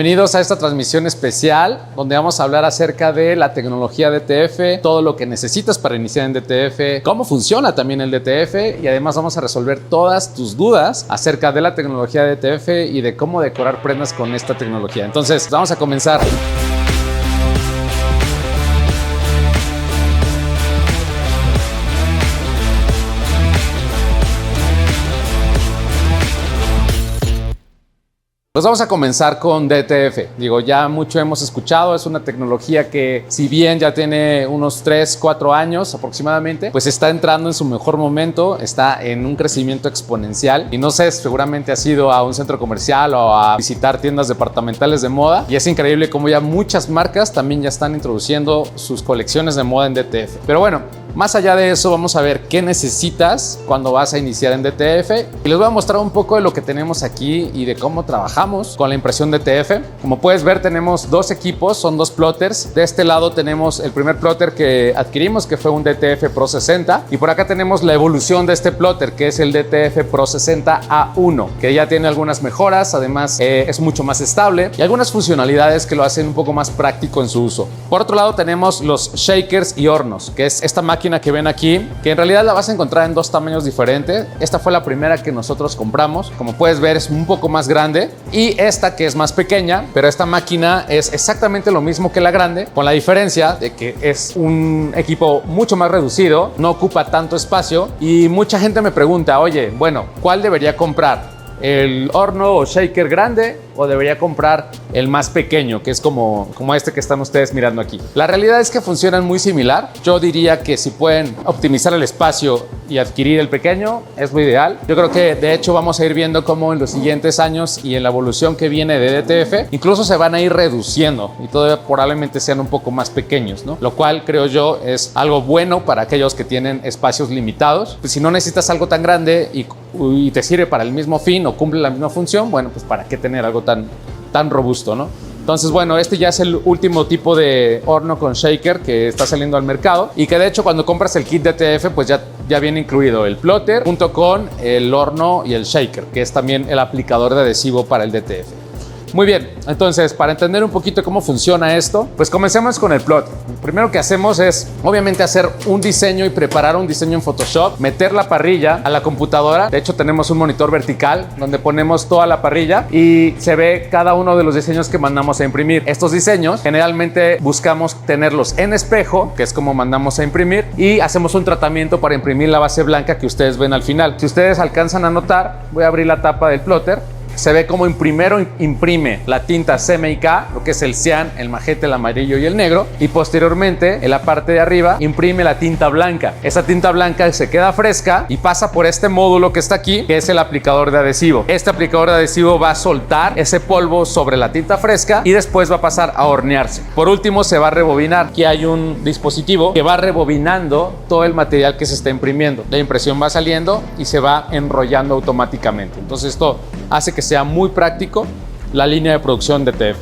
Bienvenidos a esta transmisión especial donde vamos a hablar acerca de la tecnología DTF, todo lo que necesitas para iniciar en DTF, cómo funciona también el DTF y además vamos a resolver todas tus dudas acerca de la tecnología DTF y de cómo decorar prendas con esta tecnología. Entonces, vamos a comenzar. Pues vamos a comenzar con DTF. Ya mucho hemos escuchado, es una tecnología que si bien ya tiene unos 3-4 años aproximadamente, pues está entrando en su mejor momento, está en un crecimiento exponencial y no sé, seguramente has ido a un centro comercial o a visitar tiendas departamentales de moda y es increíble cómo ya muchas marcas también ya están introduciendo sus colecciones de moda en DTF. Pero bueno, más allá de eso, vamos a ver qué necesitas cuando vas a iniciar en DTF y les voy a mostrar un poco de lo que tenemos aquí y de cómo trabajamos con la impresión DTF. Como puedes ver, tenemos dos equipos, son dos plotters. De este lado tenemos el primer plotter que adquirimos, que fue un DTF Pro 60, y por acá tenemos la evolución de este plotter, que es el DTF Pro 60 A1, que ya tiene algunas mejoras, además es mucho más estable y algunas funcionalidades que lo hacen un poco más práctico en su uso. Por otro lado tenemos los shakers y hornos, que es esta máquina que ven aquí, que en realidad la vas a encontrar en dos tamaños diferentes. Esta fue la primera que nosotros compramos. Como puedes ver, es un poco más grande, y esta que es más pequeña, pero esta máquina es exactamente lo mismo que la grande, con la diferencia de que es un equipo mucho más reducido, no ocupa tanto espacio y mucha gente me pregunta, oye, bueno, ¿cuál debería comprar? ¿El horno o shaker grande o debería comprar el más pequeño, que es como este que están ustedes mirando aquí? La realidad es que funcionan muy similar. Yo diría que si pueden optimizar el espacio y adquirir el pequeño, es lo ideal. Yo creo que de hecho vamos a ir viendo cómo en los siguientes años y en la evolución que viene de DTF, incluso se van a ir reduciendo y todavía probablemente sean un poco más pequeños, ¿no? Lo cual creo yo es algo bueno para aquellos que tienen espacios limitados. Pues si no necesitas algo tan grande y te sirve para el mismo fin o cumple la misma función, bueno, pues para qué tener algo tan robusto, ¿no? Entonces, bueno, este ya es el último tipo de horno con shaker que está saliendo al mercado y que de hecho cuando compras el kit DTF pues ya viene incluido el plotter junto con el horno y el shaker, que es también el aplicador de adhesivo para el DTF. Muy bien, entonces para entender un poquito cómo funciona esto, pues comencemos con el plotter. Lo primero que hacemos es obviamente hacer un diseño y preparar un diseño en Photoshop, meter la parrilla a la computadora. De hecho tenemos un monitor vertical donde ponemos toda la parrilla y se ve cada uno de los diseños que mandamos a imprimir. Estos diseños generalmente buscamos tenerlos en espejo, que es como mandamos a imprimir, y hacemos un tratamiento para imprimir la base blanca que ustedes ven al final. Si ustedes alcanzan a notar, voy a abrir la tapa del plotter. Se ve como primero imprime la tinta CMYK, lo que es el cian, el magenta, el amarillo y el negro, y posteriormente en la parte de arriba imprime la tinta blanca. Esa tinta blanca se queda fresca y pasa por este módulo que está aquí, que es el aplicador de adhesivo. Este aplicador de adhesivo va a soltar ese polvo sobre la tinta fresca y después va a pasar a hornearse. Por último se va a rebobinar. Aquí hay un dispositivo que va rebobinando todo el material que se está imprimiendo. La impresión va saliendo y se va enrollando automáticamente. Entonces esto hace que sea muy práctico la línea de producción de DTF.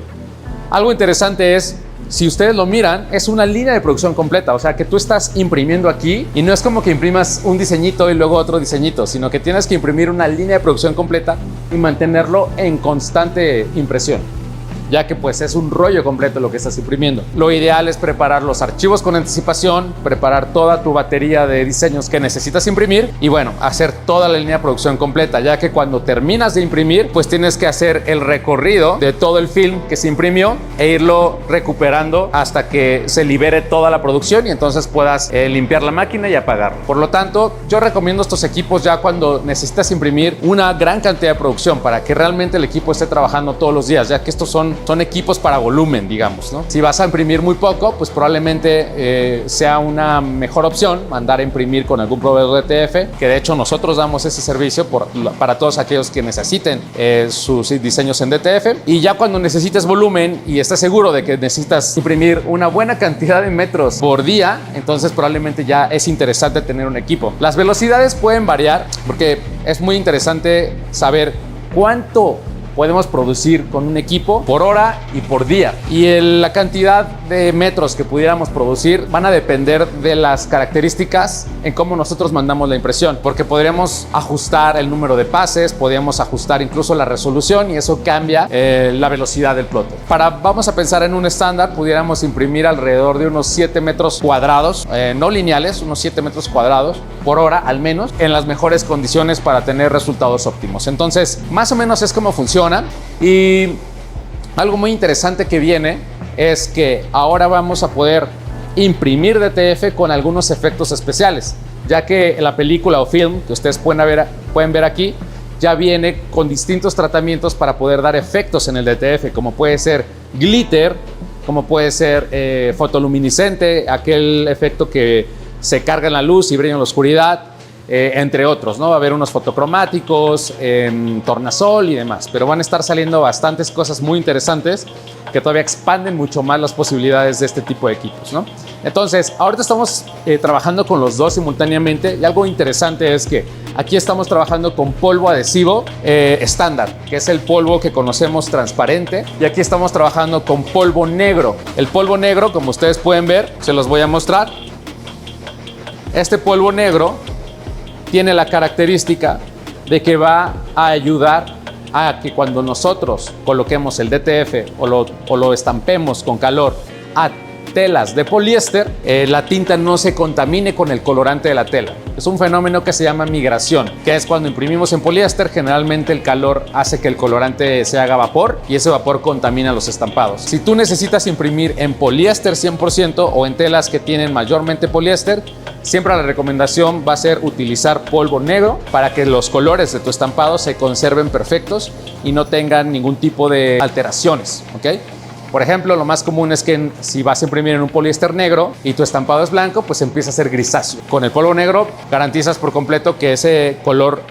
Algo interesante es, si ustedes lo miran, es una línea de producción completa, o sea que tú estás imprimiendo aquí y no es como que imprimas un diseñito y luego otro diseñito, sino que tienes que imprimir una línea de producción completa y mantenerlo en constante impresión, ya que pues es un rollo completo lo que estás imprimiendo. Lo ideal es preparar los archivos con anticipación, preparar toda tu batería de diseños que necesitas imprimir y bueno, hacer toda la línea de producción completa, ya que cuando terminas de imprimir, pues tienes que hacer el recorrido de todo el film que se imprimió e irlo recuperando hasta que se libere toda la producción y entonces puedas limpiar la máquina y apagarla. Por lo tanto, yo recomiendo estos equipos ya cuando necesitas imprimir una gran cantidad de producción para que realmente el equipo esté trabajando todos los días, ya que estos son equipos para volumen, digamos, ¿no? Si vas a imprimir muy poco, pues probablemente sea una mejor opción mandar a imprimir con algún proveedor de DTF, que de hecho nosotros damos ese servicio para todos aquellos que necesiten sus diseños en DTF. Y ya cuando necesites volumen y estés seguro de que necesitas imprimir una buena cantidad de metros por día, entonces probablemente ya es interesante tener un equipo. Las velocidades pueden variar porque es muy interesante saber cuánto podemos producir con un equipo por hora y por día. Y la cantidad de metros que pudiéramos producir van a depender de las características en cómo nosotros mandamos la impresión, porque podríamos ajustar el número de pases, podríamos ajustar incluso la resolución y eso cambia la velocidad del plotter. Vamos a pensar en un estándar, pudiéramos imprimir alrededor de unos 7 metros cuadrados, no lineales, unos 7 metros cuadrados por hora al menos, en las mejores condiciones para tener resultados óptimos. Entonces, más o menos es como funciona. Y algo muy interesante que viene es que ahora vamos a poder imprimir DTF con algunos efectos especiales, ya que la película o film que ustedes pueden ver aquí ya viene con distintos tratamientos para poder dar efectos en el DTF, como puede ser glitter, como puede ser fotoluminiscente, aquel efecto que se carga en la luz y brilla en la oscuridad, entre otros, ¿no? Va a haber unos fotocromáticos, tornasol y demás, pero van a estar saliendo bastantes cosas muy interesantes que todavía expanden mucho más las posibilidades de este tipo de equipos, ¿no? Entonces, ahorita estamos trabajando con los dos simultáneamente y algo interesante es que aquí estamos trabajando con polvo adhesivo estándar, que es el polvo que conocemos transparente, y aquí estamos trabajando con polvo negro. El polvo negro, como ustedes pueden ver, se los voy a mostrar. Este polvo negro tiene la característica de que va a ayudar a que cuando nosotros coloquemos el DTF o lo estampemos con calor a telas de poliéster, la tinta no se contamine con el colorante de la tela. Es un fenómeno que se llama migración, que es cuando imprimimos en poliéster, generalmente el calor hace que el colorante se haga vapor y ese vapor contamina los estampados. Si tú necesitas imprimir en poliéster 100% o en telas que tienen mayormente poliéster, siempre la recomendación va a ser utilizar polvo negro para que los colores de tu estampado se conserven perfectos y no tengan ningún tipo de alteraciones, ¿ok? Por ejemplo, lo más común es que si vas a imprimir en un poliéster negro y tu estampado es blanco, pues empieza a ser grisáceo. Con el polvo negro garantizas por completo que ese color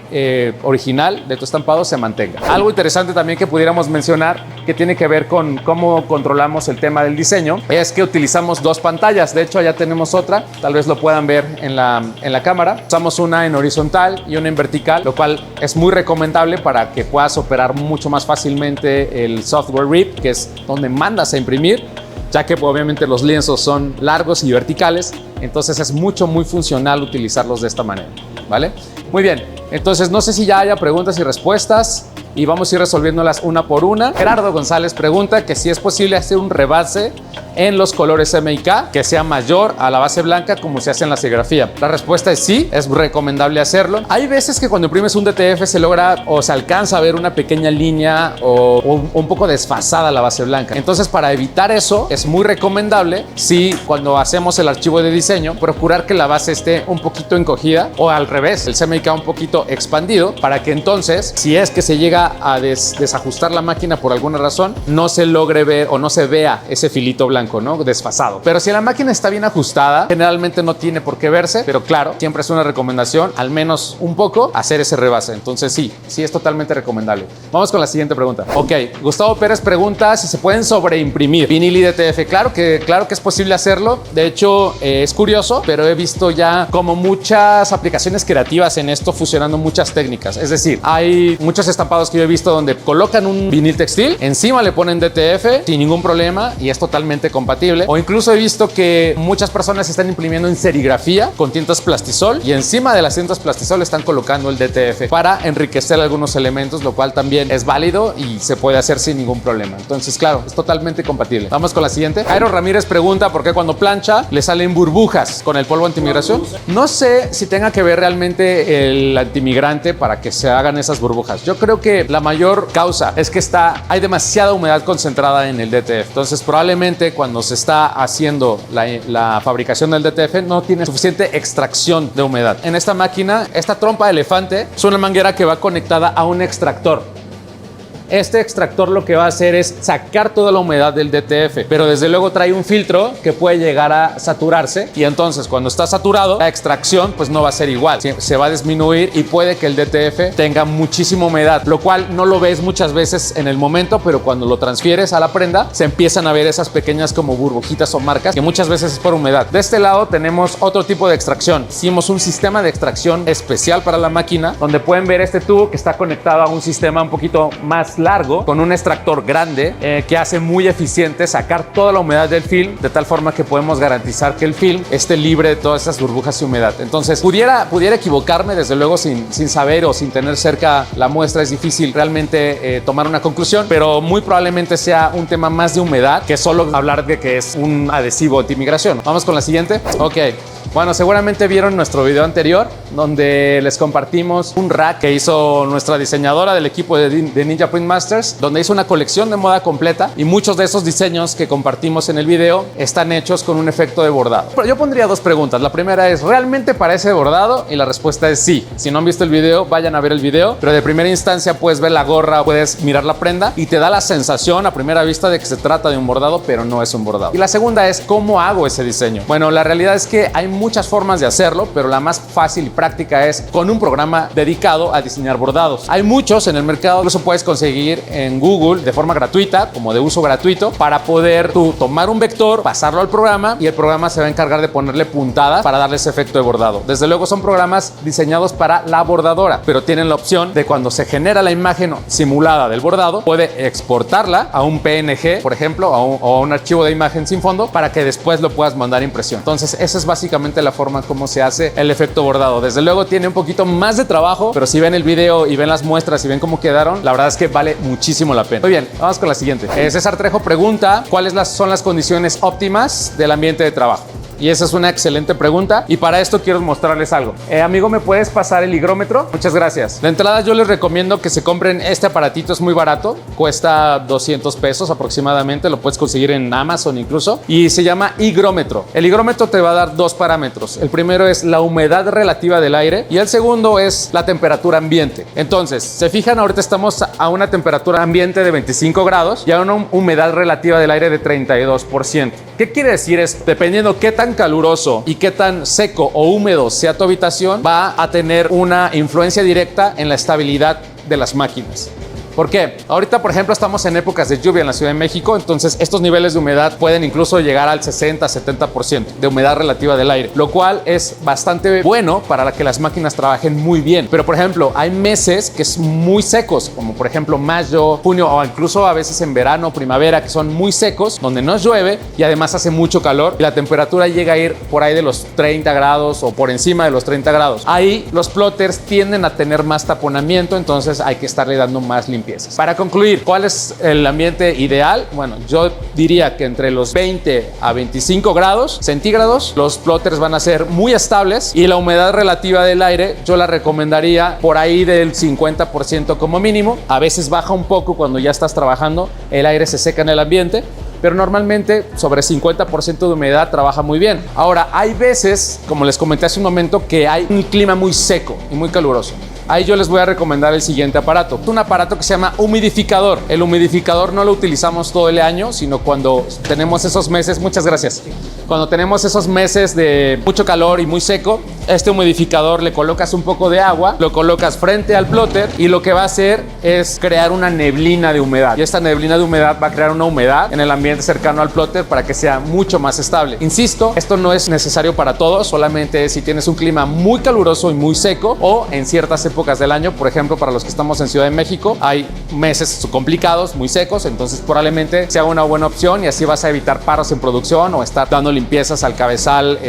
original de tu estampado se mantenga. Algo interesante también que pudiéramos mencionar, que tiene que ver con cómo controlamos el tema del diseño, es que utilizamos dos pantallas. De hecho, allá tenemos otra, tal vez lo puedan ver en la cámara. Usamos una en horizontal y una en vertical, lo cual es muy recomendable para que puedas operar mucho más fácilmente el software RIP, que es donde mandas a imprimir, ya que obviamente los lienzos son largos y verticales, entonces es muy funcional utilizarlos de esta manera, ¿vale? Muy bien, entonces no sé si ya haya preguntas y respuestas y vamos a ir resolviéndolas una por una. Gerardo González pregunta que si es posible hacer un rebase en los colores MIK que sea mayor a la base blanca como se hace en la serigrafía. La respuesta es sí, es recomendable hacerlo. Hay veces que cuando imprimes un DTF se logra o se alcanza a ver una pequeña línea o un poco desfasada la base blanca. Entonces, para evitar eso, es muy recomendable, si cuando hacemos el archivo de diseño, procurar que la base esté un poquito encogida o al revés, el CMYK un poquito expandido, para que entonces, si es que se llega a desajustar la máquina por alguna razón, no se logre ver o no se vea ese filito blanco, ¿no? Desfasado. Pero si la máquina está bien ajustada, generalmente no tiene por qué verse, pero claro, siempre es una recomendación, al menos un poco, hacer ese rebase. Entonces sí es totalmente recomendable. Vamos con la siguiente pregunta. Ok, Gustavo Pérez pregunta si se pueden sobreimprimir vinil y DTF. Claro que es posible hacerlo. De hecho, es curioso, pero he visto ya como muchas aplicaciones creativas en esto fusionando muchas técnicas. Es decir, hay muchos estampados que yo he visto donde colocan un vinil textil, encima le ponen DTF sin ningún problema y es totalmente compatible. O incluso he visto que muchas personas están imprimiendo en serigrafía con tintas plastisol y encima de las tintas plastisol están colocando el DTF para enriquecer algunos elementos, lo cual también es válido y se puede hacer sin ningún problema. Entonces, claro, es totalmente compatible. Vamos con la siguiente. Jairo Ramírez pregunta por qué cuando plancha le salen burbujas con el polvo antimigración. No sé si tenga que ver realmente el antimigrante para que se hagan esas burbujas. Yo creo que la mayor causa es que hay demasiada humedad concentrada en el DTF. Entonces, probablemente cuando se está haciendo la fabricación del DTF no tiene suficiente extracción de humedad. En esta máquina, esta trompa de elefante es una manguera que va conectada a un extractor. Este extractor lo que va a hacer es sacar toda la humedad del DTF, pero desde luego trae un filtro que puede llegar a saturarse y entonces cuando está saturado la extracción pues no va a ser igual, se va a disminuir y puede que el DTF tenga muchísima humedad, lo cual no lo ves muchas veces en el momento, pero cuando lo transfieres a la prenda se empiezan a ver esas pequeñas como burbujitas o marcas que muchas veces es por humedad. De este lado tenemos otro tipo de extracción. Hicimos un sistema de extracción especial para la máquina donde pueden ver este tubo que está conectado a un sistema un poquito más más largo con un extractor grande que hace muy eficiente sacar toda la humedad del film, de tal forma que podemos garantizar que el film esté libre de todas esas burbujas y humedad. Entonces, pudiera equivocarme, desde luego, sin saber o sin tener cerca la muestra es difícil realmente tomar una conclusión, pero muy probablemente sea un tema más de humedad que solo hablar de que es un adhesivo antimigración. Vamos con la siguiente. Ok. Bueno, seguramente vieron nuestro video anterior donde les compartimos un rack que hizo nuestra diseñadora del equipo de Ninja Print Masters, donde hizo una colección de moda completa y muchos de esos diseños que compartimos en el video están hechos con un efecto de bordado. Pero yo pondría dos preguntas. La primera es, ¿realmente parece bordado? Y la respuesta es sí. Si no han visto el video, vayan a ver el video, pero de primera instancia puedes ver la gorra, puedes mirar la prenda y te da la sensación a primera vista de que se trata de un bordado, pero no es un bordado. Y la segunda es, ¿cómo hago ese diseño? Bueno, la realidad es que hay muchas formas de hacerlo, pero la más fácil y práctica es con un programa dedicado a diseñar bordados. Hay muchos en el mercado, incluso puedes conseguir en Google de forma gratuita, como de uso gratuito, para poder tú tomar un vector, pasarlo al programa y el programa se va a encargar de ponerle puntadas para darle ese efecto de bordado. Desde luego son programas diseñados para la bordadora, pero tienen la opción de cuando se genera la imagen simulada del bordado, puede exportarla a un PNG, por ejemplo, o a un archivo de imagen sin fondo para que después lo puedas mandar a impresión. Entonces, esa es básicamente la forma como se hace el efecto bordado. Desde luego tiene un poquito más de trabajo, pero si ven el video y ven las muestras y ven cómo quedaron, la verdad es que vale muchísimo la pena. Muy bien, vamos con la siguiente. César Trejo pregunta, ¿cuáles son las condiciones óptimas del ambiente de trabajo? Y esa es una excelente pregunta y para esto quiero mostrarles algo. Amigo, ¿me puedes pasar el higrómetro? Muchas gracias. De entrada yo les recomiendo que se compren este aparatito, es muy barato, cuesta 200 pesos aproximadamente, lo puedes conseguir en Amazon incluso, y se llama higrómetro. El higrómetro te va a dar dos parámetros. El primero es la humedad relativa del aire y el segundo es la temperatura ambiente. Entonces, se fijan, ahorita estamos a una temperatura ambiente de 25 grados y a una humedad relativa del aire de 32%. ¿Qué quiere decir esto? Dependiendo qué tan caluroso y qué tan seco o húmedo sea tu habitación, va a tener una influencia directa en la estabilidad de las máquinas. ¿Por qué? Ahorita, por ejemplo, estamos en épocas de lluvia en la Ciudad de México, entonces estos niveles de humedad pueden incluso llegar al 60-70% de humedad relativa del aire, lo cual es bastante bueno para que las máquinas trabajen muy bien. Pero, por ejemplo, hay meses que son muy secos, como por ejemplo mayo, junio o incluso a veces en verano, primavera, que son muy secos, donde no llueve y además hace mucho calor y la temperatura llega a ir por ahí de los 30 grados o por encima de los 30 grados. Ahí los plotters tienden a tener más taponamiento, entonces hay que estarle dando más limpieza. Para concluir, ¿cuál es el ambiente ideal? Bueno, yo diría que entre los 20 a 25 grados centígrados, los plotters van a ser muy estables y la humedad relativa del aire yo la recomendaría por ahí del 50% como mínimo. A veces baja un poco cuando ya estás trabajando, el aire se seca en el ambiente, pero normalmente sobre 50% de humedad trabaja muy bien. Ahora, hay veces, como les comenté hace un momento, que hay un clima muy seco y muy caluroso. Ahí yo les voy a recomendar el siguiente aparato. Un aparato que se llama humidificador. El humidificador no lo utilizamos todo el año, sino cuando tenemos esos meses, muchas gracias, cuando tenemos esos meses de mucho calor y muy seco, este humidificador le colocas un poco de agua, lo colocas frente al plotter y lo que va a hacer es crear una neblina de humedad. Y esta neblina de humedad va a crear una humedad en el ambiente cercano al plotter para que sea mucho más estable. Insisto, esto no es necesario para todos, solamente si tienes un clima muy caluroso y muy seco o en ciertas épocas del año. Por ejemplo, para los que estamos en Ciudad de México, hay meses complicados, muy secos, entonces probablemente sea una buena opción y así vas a evitar paros en producción o estar dando limpiezas al cabezal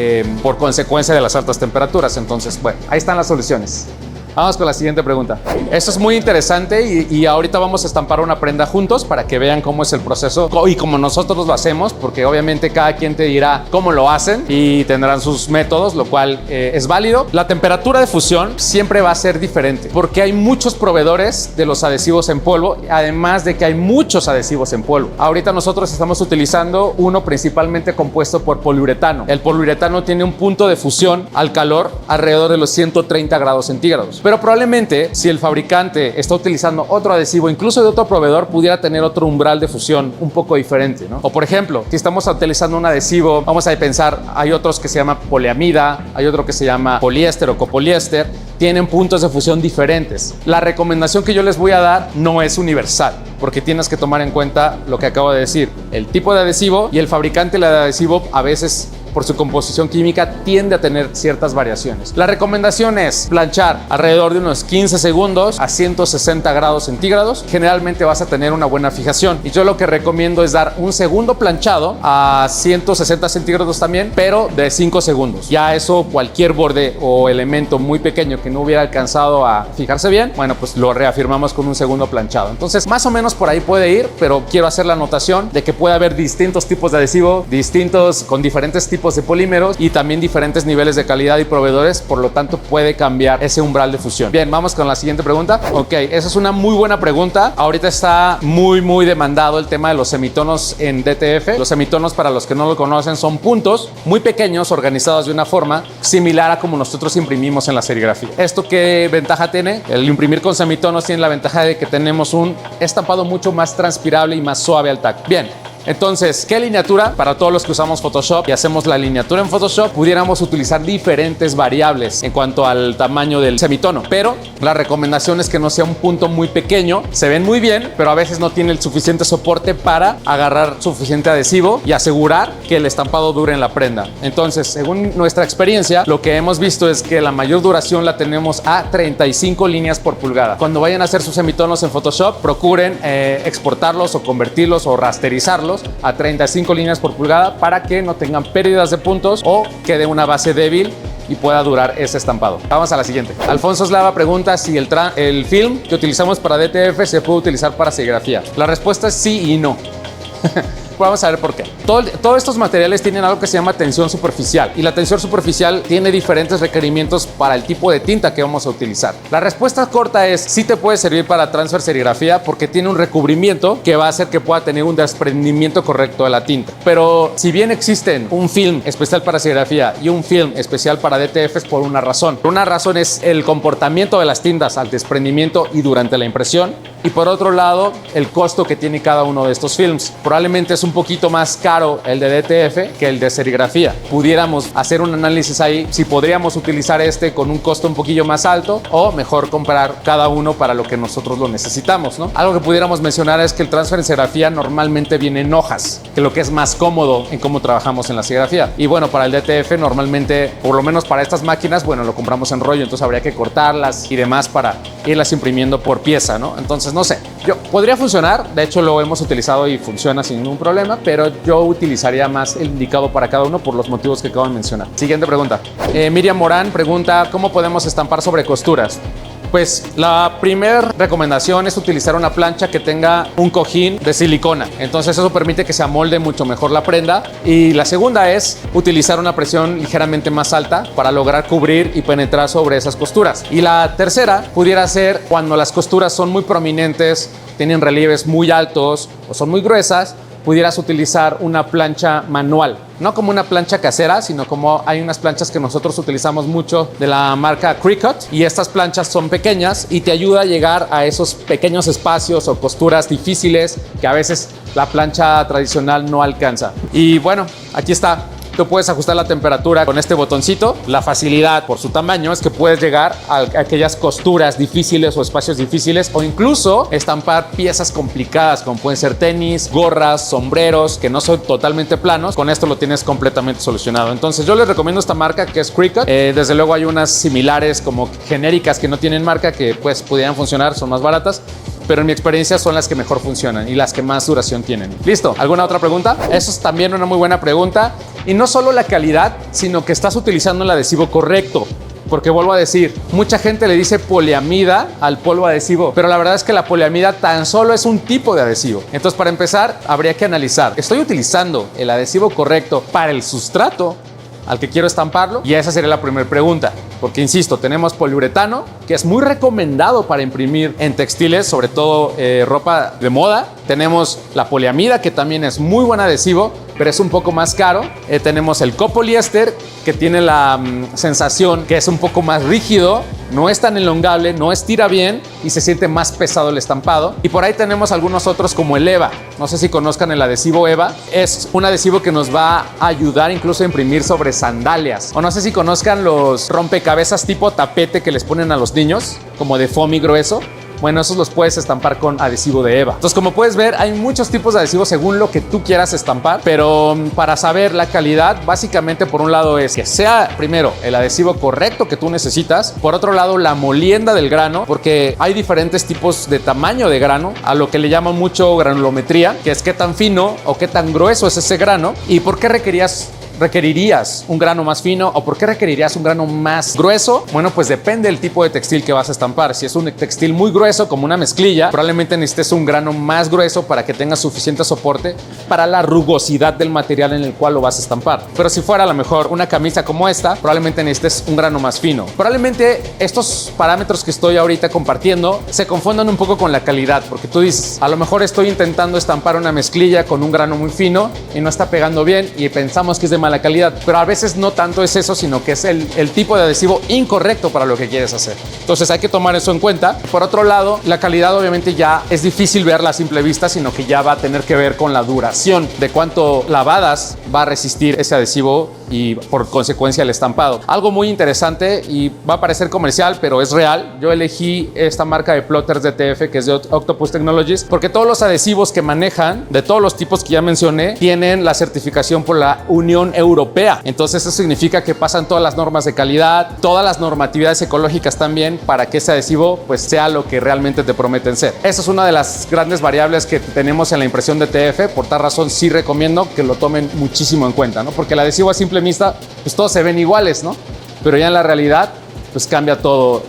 por consecuencia de las altas temperaturas. Entonces, bueno, ahí están las soluciones. Vamos con la siguiente pregunta. Esto es muy interesante y ahorita vamos a estampar una prenda juntos para que vean cómo es el proceso y cómo nosotros lo hacemos, porque obviamente cada quien te dirá cómo lo hacen y tendrán sus métodos, lo cual es válido. La temperatura de fusión siempre va a ser diferente porque hay muchos proveedores de los adhesivos en polvo, además de que hay muchos adhesivos en polvo. Ahorita nosotros estamos utilizando uno principalmente compuesto por poliuretano. El poliuretano tiene un punto de fusión al calor alrededor de los 130 grados centígrados. Pero probablemente si el fabricante está utilizando otro adhesivo, incluso de otro proveedor, pudiera tener otro umbral de fusión un poco diferente, ¿no? O por ejemplo, si estamos utilizando un adhesivo, vamos a pensar, hay otros que se llama poliamida, hay otro que se llama poliéster o copoliéster, tienen puntos de fusión diferentes. La recomendación que yo les voy a dar no es universal, porque tienes que tomar en cuenta lo que acabo de decir, el tipo de adhesivo y el fabricante del adhesivo a veces por su composición química, tiende a tener ciertas variaciones. La recomendación es planchar alrededor de unos 15 segundos a 160 grados centígrados. Generalmente vas a tener una buena fijación. Y yo lo que recomiendo es dar un segundo planchado a 160 centígrados también, pero de 5 segundos. Ya eso, cualquier borde o elemento muy pequeño que no hubiera alcanzado a fijarse bien, bueno, pues lo reafirmamos con un segundo planchado. Entonces, más o menos por ahí puede ir, pero quiero hacer la anotación de que puede haber distintos tipos de adhesivo, con diferentes tipos de polímeros y también diferentes niveles de calidad y proveedores, por lo tanto puede cambiar ese umbral de fusión. Bien, vamos con la siguiente pregunta. Ok, esa es una muy buena pregunta. Ahorita está muy demandado el tema de los semitonos en DTF. Los semitonos, para los que no lo conocen, son puntos muy pequeños organizados de una forma similar a como nosotros imprimimos en la serigrafía. ¿Esto qué ventaja tiene? El imprimir con semitonos tiene la ventaja de que tenemos un estampado mucho más transpirable y más suave al tacto. Bien. Entonces, ¿qué lineatura? Para todos los que usamos Photoshop y hacemos la lineatura en Photoshop, pudiéramos utilizar diferentes variables en cuanto al tamaño del semitono, pero la recomendación es que no sea un punto muy pequeño. Se ven muy bien, pero a veces no tiene el suficiente soporte para agarrar suficiente adhesivo y asegurar que el estampado dure en la prenda. Entonces, según nuestra experiencia, lo que hemos visto es que la mayor duración la tenemos a 35 líneas por pulgada. Cuando vayan a hacer sus semitonos en Photoshop, procuren exportarlos o convertirlos o rasterizarlos a 35 líneas por pulgada para que no tengan pérdidas de puntos o quede una base débil y pueda durar ese estampado. Vamos a la siguiente. Alfonso Slava pregunta si el film que utilizamos para DTF se puede utilizar para serigrafía. La respuesta es sí y no. Vamos a ver por qué. Todos estos materiales tienen algo que se llama tensión superficial, y la tensión superficial tiene diferentes requerimientos para el tipo de tinta que vamos a utilizar. La respuesta corta es sí te puede servir para transfer serigrafía porque tiene un recubrimiento que va a hacer que pueda tener un desprendimiento correcto de la tinta. Pero si bien existen un film especial para serigrafía y un film especial para DTF, es por una razón. Una razón es el comportamiento de las tintas al desprendimiento y durante la impresión, y por otro lado, el costo que tiene cada uno de estos films. Probablemente es un poquito más caro el de DTF que el de serigrafía. Pudiéramos hacer un análisis ahí si podríamos utilizar este con un costo un poquillo más alto, o mejor comprar cada uno para lo que nosotros lo necesitamos, ¿no? Algo que pudiéramos mencionar es que el transfer en serigrafía normalmente viene en hojas, que lo que es más cómodo en cómo trabajamos en la serigrafía. Y bueno, para el DTF normalmente, por lo menos para estas máquinas, bueno, lo compramos en rollo, entonces habría que cortarlas y demás para irlas imprimiendo por pieza, ¿no? Entonces, no sé, podría funcionar, de hecho lo hemos utilizado y funciona sin ningún problema, pero yo utilizaría más el indicado para cada uno por los motivos que acabo de mencionar. Siguiente pregunta. Miriam Morán pregunta, ¿cómo podemos estampar sobre costuras? Pues la primera recomendación es utilizar una plancha que tenga un cojín de silicona. Entonces eso permite que se amolde mucho mejor la prenda. Y la segunda es utilizar una presión ligeramente más alta para lograr cubrir y penetrar sobre esas costuras. Y la tercera pudiera ser cuando las costuras son muy prominentes, tienen relieves muy altos o son muy gruesas, pudieras utilizar una plancha manual. No como una plancha casera, sino como hay unas planchas que nosotros utilizamos mucho de la marca Cricut, y estas planchas son pequeñas y te ayuda a llegar a esos pequeños espacios o costuras difíciles que a veces la plancha tradicional no alcanza. Y bueno, aquí está. Tú puedes ajustar la temperatura con este botoncito. La facilidad por su tamaño es que puedes llegar a aquellas costuras difíciles o espacios difíciles, o incluso estampar piezas complicadas como pueden ser tenis, gorras, sombreros que no son totalmente planos. Con esto lo tienes completamente solucionado. Entonces yo les recomiendo esta marca que es Cricut. Desde luego hay unas similares como genéricas que no tienen marca que pues pudieran funcionar, son más baratas, pero en mi experiencia son las que mejor funcionan y las que más duración tienen. ¿Listo? ¿Alguna otra pregunta? Eso es también una muy buena pregunta. Y no solo la calidad, sino que estás utilizando el adhesivo correcto. Porque vuelvo a decir, mucha gente le dice poliamida al polvo adhesivo, pero la verdad es que la poliamida tan solo es un tipo de adhesivo. Entonces, para empezar, habría que analizar, ¿estoy utilizando el adhesivo correcto para el sustrato al que quiero estamparlo? Y esa sería la primera pregunta, porque insisto, tenemos poliuretano, que es muy recomendado para imprimir en textiles, sobre todo ropa de moda. Tenemos la poliamida, que también es muy buen adhesivo, pero es un poco más caro. Tenemos el copoliéster, que tiene la sensación que es un poco más rígido, no es tan elongable, no estira bien y se siente más pesado el estampado. Y por ahí tenemos algunos otros como el EVA. No sé si conozcan el adhesivo EVA. Es un adhesivo que nos va a ayudar incluso a imprimir sobre sandalias. O no sé si conozcan los rompecabezas tipo tapete que les ponen a los niños, como de foamy grueso. bueno, esos los puedes estampar con adhesivo de EVA. Entonces, como puedes ver, hay muchos tipos de adhesivos según lo que tú quieras estampar, pero para saber la calidad, básicamente por un lado es que sea primero el adhesivo correcto que tú necesitas, por otro lado la molienda del grano, porque hay diferentes tipos de tamaño de grano, a lo que le llaman mucho granulometría, que es qué tan fino o qué tan grueso es ese grano y por qué requerirías un grano más fino o por qué requerirías un grano más grueso. Bueno, pues depende del tipo de textil que vas a estampar. Si es un textil muy grueso como una mezclilla, probablemente necesites un grano más grueso para que tenga suficiente soporte para la rugosidad del material en el cual lo vas a estampar. Pero si fuera a lo mejor una camisa como esta, probablemente necesites un grano más fino. Probablemente estos parámetros que estoy ahorita compartiendo se confundan un poco con la calidad, porque tú dices, a lo mejor estoy intentando estampar una mezclilla con un grano muy fino y no está pegando bien y pensamos que es de mala calidad, pero a veces no tanto es eso, sino que es el tipo de adhesivo incorrecto para lo que quieres hacer. Entonces hay que tomar eso en cuenta. Por otro lado, la calidad obviamente ya es difícil verla a simple vista, sino que ya va a tener que ver con la duración de cuánto lavadas va a resistir ese adhesivo y por consecuencia el estampado. Algo muy interesante y va a parecer comercial, pero es real. Yo elegí esta marca de plotters DTF, que es de Octopus Technologies, porque todos los adhesivos que manejan, de todos los tipos que ya mencioné, tienen la certificación por la Unión Europea. Entonces eso significa que pasan todas las normas de calidad, todas las normatividades ecológicas también, para que ese adhesivo pues sea lo que realmente te prometen ser. Esa es una de las grandes variables que tenemos en la impresión DTF. Por tal razón sí recomiendo que lo tomen muchísimo en cuenta, ¿no? Porque el adhesivo a simple vista pues todos se ven iguales, ¿no? Pero ya en la realidad pues cambia todo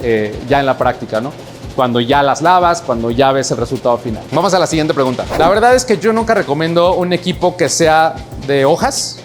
ya en la práctica, ¿no? Cuando ya las lavas, cuando ya ves el resultado final. Vamos a la siguiente pregunta. La verdad es que yo nunca recomiendo un equipo que sea de hojas,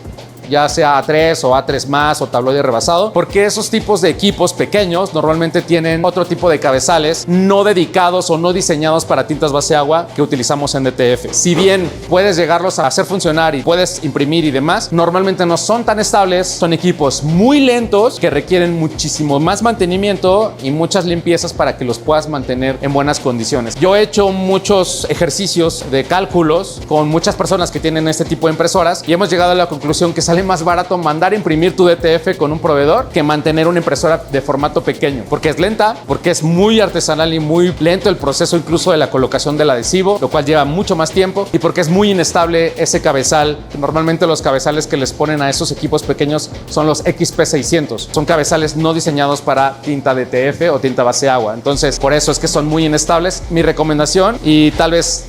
ya sea A3 o A3 más o tabloide rebasado, porque esos tipos de equipos pequeños normalmente tienen otro tipo de cabezales no dedicados o no diseñados para tintas base agua que utilizamos en DTF. Si bien puedes llegarlos a hacer funcionar y puedes imprimir y demás, normalmente no son tan estables, son equipos muy lentos que requieren muchísimo más mantenimiento y muchas limpiezas para que los puedas mantener en buenas condiciones. Yo he hecho muchos ejercicios de cálculos con muchas personas que tienen este tipo de impresoras y hemos llegado a la conclusión que sale más barato mandar imprimir tu DTF con un proveedor que mantener una impresora de formato pequeño, porque es lenta, porque es muy artesanal y muy lento el proceso incluso de la colocación del adhesivo, lo cual lleva mucho más tiempo, y porque es muy inestable ese cabezal. Normalmente los cabezales que les ponen a esos equipos pequeños son los XP600, son cabezales no diseñados para tinta DTF o tinta base agua. Entonces por eso es que son muy inestables. Mi recomendación, y tal vez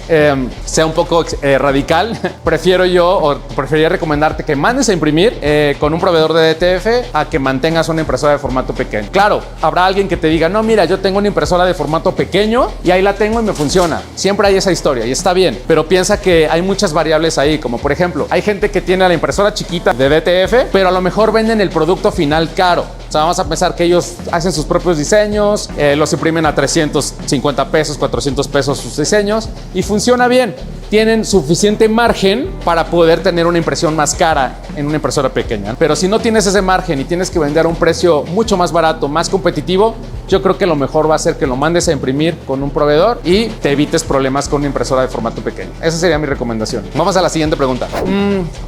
sea un poco radical, preferiría recomendarte que mandes a imprimir con un proveedor de DTF a que mantengas una impresora de formato pequeño. Claro, habrá alguien que te diga, no, mira, yo tengo una impresora de formato pequeño y ahí la tengo y me funciona. Siempre hay esa historia y está bien, pero piensa que hay muchas variables ahí, como por ejemplo, hay gente que tiene la impresora chiquita de DTF, pero a lo mejor venden el producto final caro. O sea, vamos a pensar que ellos hacen sus propios diseños, los imprimen a 350 pesos, 400 pesos sus diseños y funciona bien. Tienen suficiente margen para poder tener una impresión más cara en una impresora pequeña. Pero si no tienes ese margen y tienes que vender a un precio mucho más barato, más competitivo, yo creo que lo mejor va a ser que lo mandes a imprimir con un proveedor y te evites problemas con una impresora de formato pequeño. Esa sería mi recomendación. Vamos a la siguiente pregunta.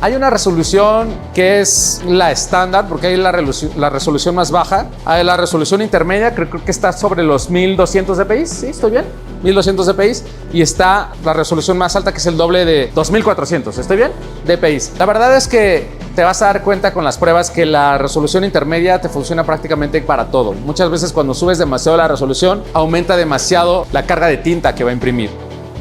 Hay una resolución que es la estándar, porque hay la resolución más baja. Hay la resolución intermedia, creo que está sobre los 1200 dpi. ¿Sí? ¿Estoy bien? 1200 dpi. Y está la resolución más alta, que es el doble de 2400. ¿Estoy bien? dpi. La verdad es que te vas a dar cuenta con las pruebas que la resolución intermedia te funciona prácticamente para todo. Muchas veces cuando subes demasiado la resolución, aumenta demasiado la carga de tinta que va a imprimir.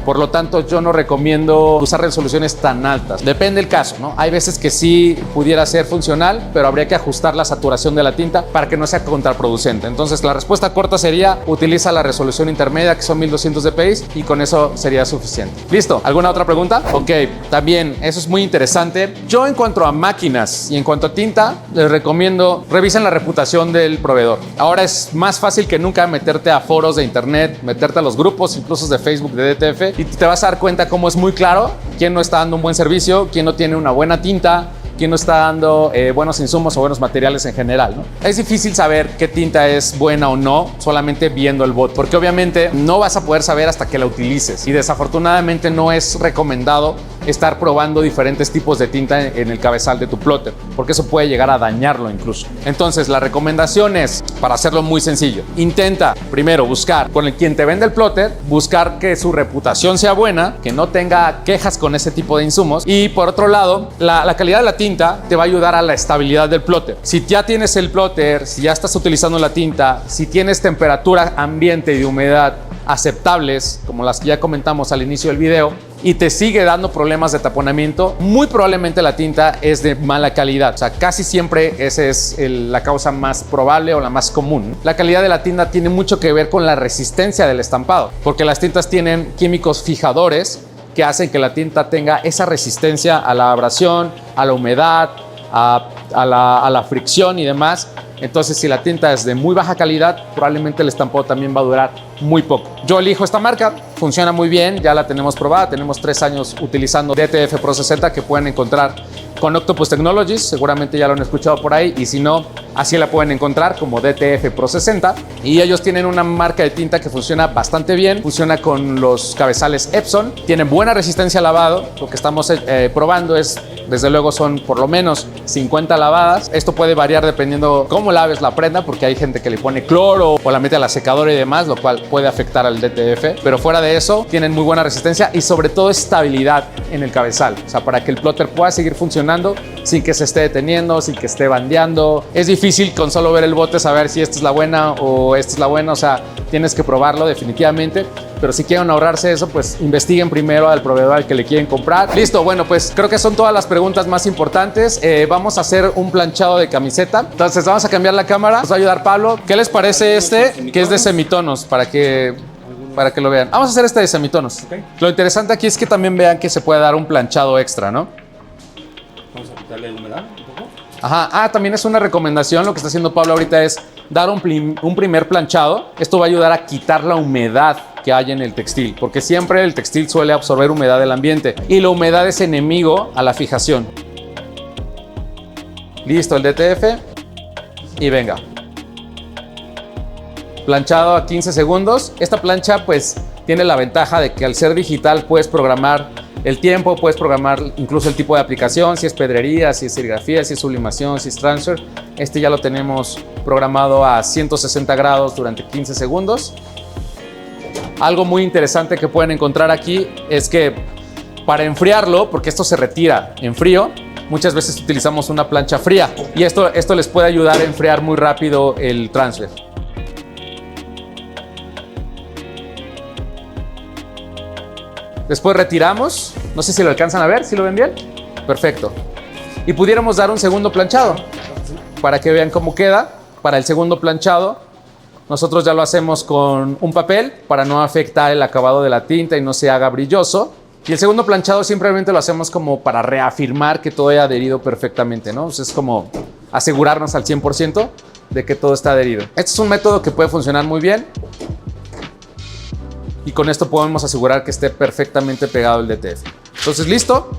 Por lo tanto, yo no recomiendo usar resoluciones tan altas. Depende del caso, ¿no? Hay veces que sí pudiera ser funcional, pero habría que ajustar la saturación de la tinta para que no sea contraproducente. Entonces, la respuesta corta sería: utiliza la resolución intermedia, que son 1200 dpi, y con eso sería suficiente. ¿Listo? ¿Alguna otra pregunta? Ok, también, eso es muy interesante. Yo, en cuanto a máquinas y en cuanto a tinta, les recomiendo revisen la reputación del proveedor. Ahora es más fácil que nunca meterte a foros de internet, meterte a los grupos, incluso de Facebook de DTF, y te vas a dar cuenta cómo es muy claro quién no está dando un buen servicio, quién no tiene una buena tinta, quién no está dando buenos insumos o buenos materiales en general, ¿no? Es difícil saber qué tinta es buena o no solamente viendo el bot, porque obviamente no vas a poder saber hasta que la utilices, y desafortunadamente no es recomendado estar probando diferentes tipos de tinta en el cabezal de tu plotter, porque eso puede llegar a dañarlo incluso. Entonces, la recomendación es, para hacerlo muy sencillo, intenta primero buscar con quien te vende el plotter, buscar que su reputación sea buena, que no tenga quejas con ese tipo de insumos, y por otro lado, la calidad de la tinta te va a ayudar a la estabilidad del plotter. Si ya tienes el plotter, si ya estás utilizando la tinta, si tienes temperatura ambiente y de humedad aceptables, como las que ya comentamos al inicio del video, y te sigue dando problemas de taponamiento, muy probablemente la tinta es de mala calidad. O sea, casi siempre esa es la causa más probable o la más común. La calidad de la tinta tiene mucho que ver con la resistencia del estampado, porque las tintas tienen químicos fijadores que hacen que la tinta tenga esa resistencia a la abrasión, a la humedad, a la fricción y demás. Entonces, si la tinta es de muy baja calidad, probablemente el estampado también va a durar muy poco. Yo elijo esta marca, funciona muy bien, ya la tenemos probada, tenemos 3 años utilizando DTF Pro 60 que pueden encontrar con Octopus Technologies, seguramente ya lo han escuchado por ahí, y si no, así la pueden encontrar como DTF Pro 60. Y ellos tienen una marca de tinta que funciona bastante bien, funciona con los cabezales Epson, tienen buena resistencia a lavado. Lo que estamos probando es, desde luego, son por lo menos 50 lavadas. Esto puede variar dependiendo cómo laves la prenda, porque hay gente que le pone cloro o la mete a la secadora y demás, lo cual puede afectar al DTF, pero fuera de eso, tienen muy buena resistencia y sobre todo estabilidad en el cabezal, o sea, para que el plotter pueda seguir funcionando sin que se esté deteniendo, sin que esté bandeando. Es difícil con solo ver el bote saber si esta es la buena o esta es la buena, o sea, tienes que probarlo definitivamente. Pero si quieren ahorrarse eso, pues investiguen primero al proveedor al que le quieren comprar. Listo, bueno, pues creo que son todas las preguntas más importantes. Vamos a hacer un planchado de camiseta. Entonces vamos a cambiar la cámara. Nos va a ayudar Pablo. ¿Qué les parece este? Que es de semitonos, para que lo vean. Vamos a hacer este de semitonos. Okay. Lo interesante aquí es que también vean que se puede dar un planchado extra, ¿no? Vamos a quitarle la humedad un poco. Ajá, también es una recomendación. Lo que está haciendo Pablo ahorita es dar un primer planchado. Esto va a ayudar a quitar la humedad que hay en el textil, porque siempre el textil suele absorber humedad del ambiente y la humedad es enemigo a la fijación. Listo el DTF y venga. Planchado a 15 segundos. Esta plancha pues tiene la ventaja de que al ser digital puedes programar el tiempo, puedes programar incluso el tipo de aplicación, si es pedrería, si es serigrafía, si es sublimación, si es transfer. Este ya lo tenemos programado a 160 grados durante 15 segundos. Algo muy interesante que pueden encontrar aquí es que para enfriarlo, porque esto se retira en frío, muchas veces utilizamos una plancha fría y esto les puede ayudar a enfriar muy rápido el transfer. Después retiramos, no sé si lo alcanzan a ver, ¿sí lo ven bien? Perfecto. Y pudiéramos dar un segundo planchado para que vean cómo queda. Para el segundo planchado, nosotros ya lo hacemos con un papel para no afectar el acabado de la tinta y no se haga brilloso. Y el segundo planchado simplemente lo hacemos como para reafirmar que todo haya adherido perfectamente, ¿no? Es como asegurarnos al 100% de que todo está adherido. Este es un método que puede funcionar muy bien. Y con esto podemos asegurar que esté perfectamente pegado el DTF. Entonces, listo.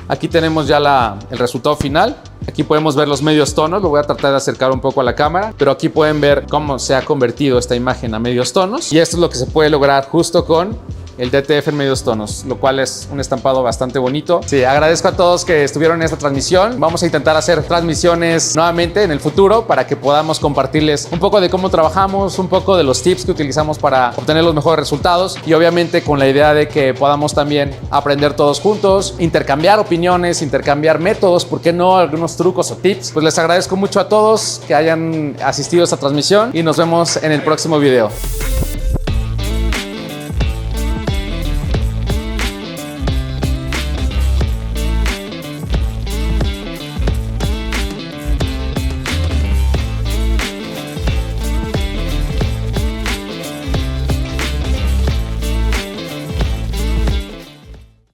Aquí tenemos ya el resultado final. Aquí podemos ver los medios tonos. Lo voy a tratar de acercar un poco a la cámara, pero aquí pueden ver cómo se ha convertido esta imagen a medios tonos. Y esto es lo que se puede lograr justo con el DTF en medios tonos, lo cual es un estampado bastante bonito. Sí, agradezco a todos que estuvieron en esta transmisión. Vamos a intentar hacer transmisiones nuevamente en el futuro para que podamos compartirles un poco de cómo trabajamos, un poco de los tips que utilizamos para obtener los mejores resultados y obviamente con la idea de que podamos también aprender todos juntos, intercambiar opiniones, intercambiar métodos, ¿por qué no algunos trucos o tips? Pues les agradezco mucho a todos que hayan asistido a esta transmisión y nos vemos en el próximo video.